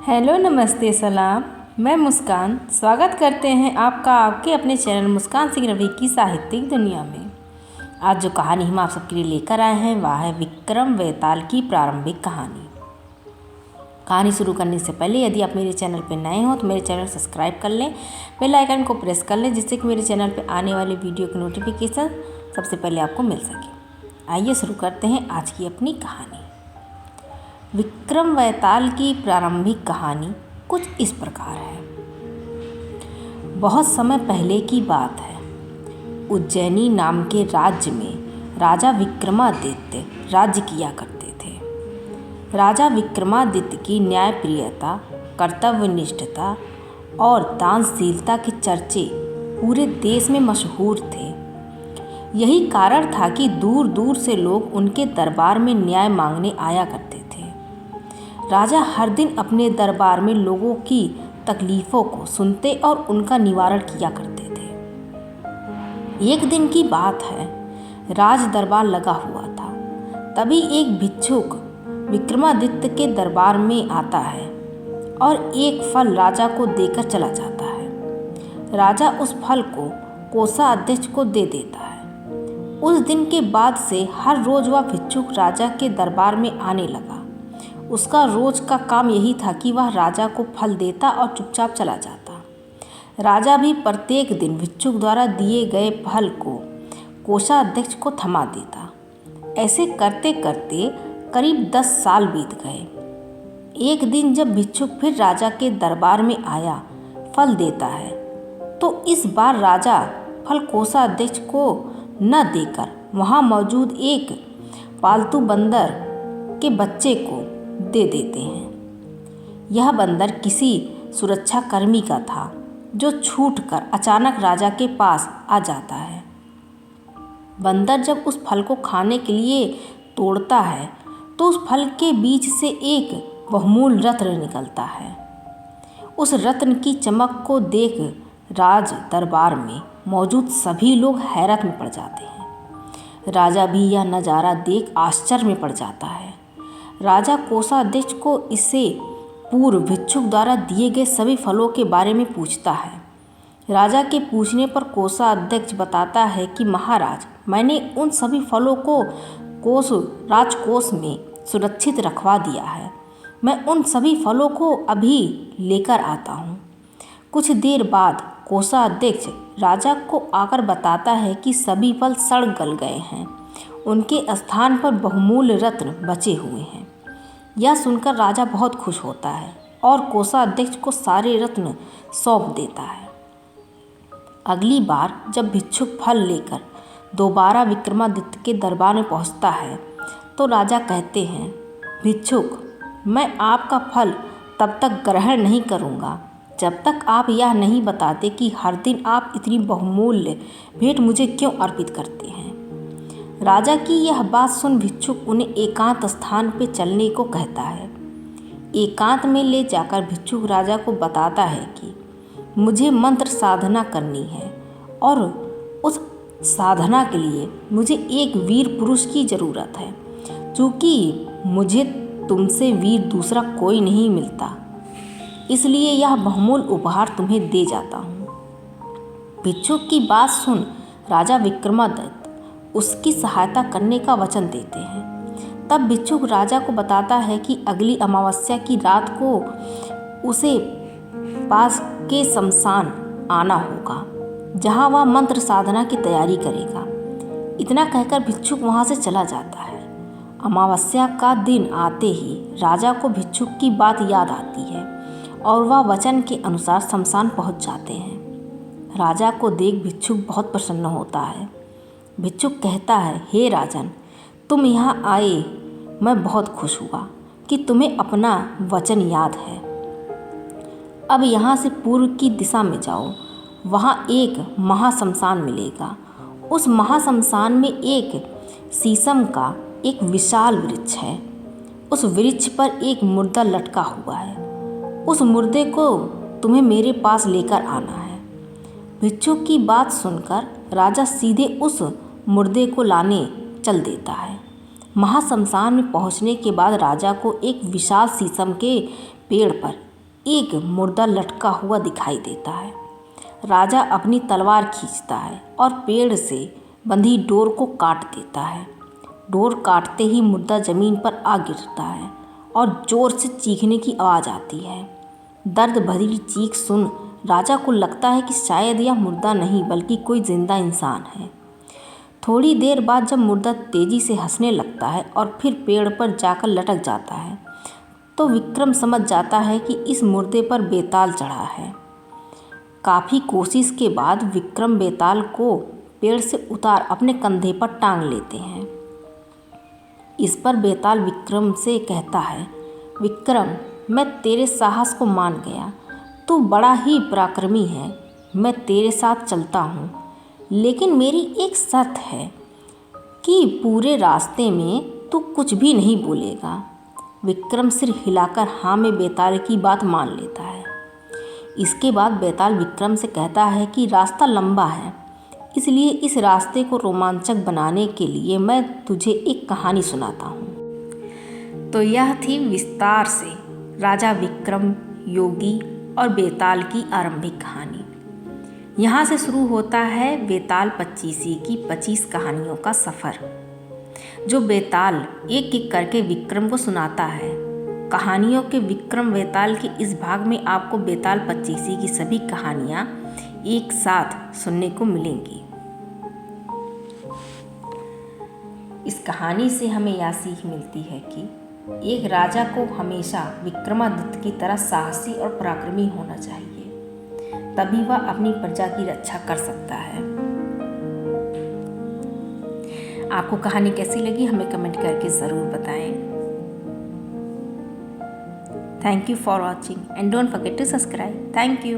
Hello, नमस्ते, सलाम। मैं मुस्कान स्वागत करते हैं आपका आपके अपने चैनल मुस्कान सिंह रवि की साहित्यिक दुनिया में। आज जो कहानी हम आप सबके लिए लेकर आए हैं वह है विक्रम वेताल की प्रारंभिक कहानी। कहानी शुरू करने से पहले यदि आप मेरे चैनल पर नए हो तो मेरे चैनल सब्सक्राइब कर लें, बेल आइकन को प्रेस कर लें जिससे कि मेरे चैनल पर आने वाले वीडियो की नोटिफिकेशन सबसे पहले आपको मिल सके। आइए शुरू करते हैं आज की अपनी कहानी। विक्रम वेताल की प्रारंभिक कहानी कुछ इस प्रकार है। बहुत समय पहले की बात है। उज्जैनी नाम के राज्य में राजा विक्रमादित्य राज्य किया करते थे। राजा विक्रमादित्य की न्यायप्रियता, कर्तव्यनिष्ठता और दानशीलता के चर्चे पूरे देश में मशहूर थे। यही कारण था कि दूर दूर से लोग उनके दरबार में न्याय मांगने आया करते थे। राजा हर दिन अपने दरबार में लोगों की तकलीफ़ों को सुनते और उनका निवारण किया करते थे। एक दिन की बात है, राज दरबार लगा हुआ था। तभी एक भिक्षुक विक्रमादित्य के दरबार में आता है और एक फल राजा को देकर चला जाता है। राजा उस फल को कोषाध्यक्ष को दे देता है। उस दिन के बाद से हर रोज़ वह भिक्षुक राजा के दरबार में आने लगा। उसका रोज का काम यही था कि वह राजा को फल देता और चुपचाप चला जाता। राजा भी प्रत्येक दिन भिक्षुक द्वारा दिए गए फल को कोषाध्यक्ष को थमा देता। ऐसे करते करते करीब 10 साल बीत गए। एक दिन जब भिक्षुक फिर राजा के दरबार में आया फल देता है, तो इस बार राजा फल कोषाध्यक्ष को न देकर वहाँ मौजूद एक पालतू बंदर के बच्चे को दे देते हैं। यह बंदर किसी सुरक्षाकर्मी का था जो छूटकर अचानक राजा के पास आ जाता है। बंदर जब उस फल को खाने के लिए तोड़ता है तो उस फल के बीच से एक बहुमूल्य रत्न निकलता है। उस रत्न की चमक को देख राज दरबार में मौजूद सभी लोग हैरत में पड़ जाते हैं। राजा भी यह नज़ारा देख आश्चर्य में पड़ जाता है। राजा कोषाध्यक्ष को इससे पूर्व भिक्षुक द्वारा दिए गए सभी फलों के बारे में पूछता है। राजा के पूछने पर कोषाध्यक्ष बताता है कि महाराज, मैंने उन सभी फलों को राजकोष में सुरक्षित रखवा दिया है। मैं उन सभी फलों को अभी लेकर आता हूँ। कुछ देर बाद कोषाध्यक्ष राजा को आकर बताता है कि सभी फल सड़ गल गए हैं। उनके स्थान पर बहुमूल्य रत्न बचे हुए हैं। यह सुनकर राजा बहुत खुश होता है और कोषाध्यक्ष को सारे रत्न सौंप देता है। अगली बार जब भिक्षुक फल लेकर दोबारा विक्रमादित्य के दरबार में पहुंचता है तो राजा कहते हैं, भिक्षुक, मैं आपका फल तब तक ग्रहण नहीं करूंगा जब तक आप यह नहीं बताते कि हर दिन आप इतनी बहुमूल्य भेंट मुझे क्यों अर्पित करते हैं। राजा की यह बात सुन भिक्षुक उन्हें एकांत स्थान पर चलने को कहता है। एकांत में ले जाकर भिक्षुक राजा को बताता है कि मुझे मंत्र साधना करनी है और उस साधना के लिए मुझे एक वीर पुरुष की ज़रूरत है। चूँकि मुझे तुमसे वीर दूसरा कोई नहीं मिलता, इसलिए यह बहुमूल्य उपहार तुम्हें दे जाता हूँ। भिक्षुक की बात सुन राजा विक्रमादित्य उसकी सहायता करने का वचन देते हैं। तब भिक्षुक राजा को बताता है कि अगली अमावस्या की रात को उसे पास के शमशान आना होगा, जहां वह मंत्र साधना की तैयारी करेगा। इतना कहकर भिक्षुक वहां से चला जाता है। अमावस्या का दिन आते ही राजा को भिक्षुक की बात याद आती है और वह वचन के अनुसार शमशान पहुंच जाते हैं। राजा को देख भिक्षुक बहुत प्रसन्न होता है। भिक्षुक कहता है, हे राजन, तुम यहाँ आए, मैं बहुत खुश हुआ कि तुम्हें अपना वचन याद है। अब यहाँ से पूर्व की दिशा में जाओ, वहाँ एक महाशमशान मिलेगा। उस महाशमशान में एक शीशम का एक विशाल वृक्ष है। उस वृक्ष पर एक मुर्दा लटका हुआ है। उस मुर्दे को तुम्हें मेरे पास लेकर आना है। भिक्षुक की बात सुनकर राजा सीधे उस मुर्दे को लाने चल देता है। महाशमशान में पहुंचने के बाद राजा को एक विशाल शीशम के पेड़ पर एक मुर्दा लटका हुआ दिखाई देता है। राजा अपनी तलवार खींचता है और पेड़ से बंधी डोर को काट देता है। डोर काटते ही मुर्दा जमीन पर आ गिरता है और जोर से चीखने की आवाज़ आती है। दर्द भरी चीख सुन राजा को लगता है कि शायद यह मुर्दा नहीं बल्कि कोई जिंदा इंसान है। थोड़ी देर बाद जब मुर्दा तेजी से हंसने लगता है और फिर पेड़ पर जाकर लटक जाता है तो विक्रम समझ जाता है कि इस मुर्दे पर बेताल चढ़ा है। काफ़ी कोशिश के बाद विक्रम बेताल को पेड़ से उतार अपने कंधे पर टांग लेते हैं। इस पर बेताल विक्रम से कहता है, विक्रम, मैं तेरे साहस को मान गया। तू बड़ा ही पराक्रमी है। मैं तेरे साथ चलता हूँ, लेकिन मेरी एक शर्त है कि पूरे रास्ते में तू कुछ भी नहीं बोलेगा। विक्रम सिर हिलाकर हाँ में बेताल की बात मान लेता है। इसके बाद बेताल विक्रम से कहता है कि रास्ता लंबा है, इसलिए इस रास्ते को रोमांचक बनाने के लिए मैं तुझे एक कहानी सुनाता हूँ। तो यह थी विस्तार से राजा विक्रम, योगी और बेताल की आरंभिक कहानी। यहाँ से शुरू होता है बेताल पच्चीसी की 25 कहानियों का सफ़र, जो बेताल एक एक करके विक्रम को सुनाता है। कहानियों के विक्रम बेताल के इस भाग में आपको बेताल पच्चीसी की सभी कहानियाँ एक साथ सुनने को मिलेंगी। इस कहानी से हमें यह सीख मिलती है कि एक राजा को हमेशा विक्रमादित्य की तरह साहसी और पराक्रमी होना चाहिए, तभी वह अपनी प्रजा की रक्षा कर सकता है। आपको कहानी कैसी लगी हमें कमेंट करके ज़रूर बताएं। Thank you for watching and don't forget to subscribe. Thank you.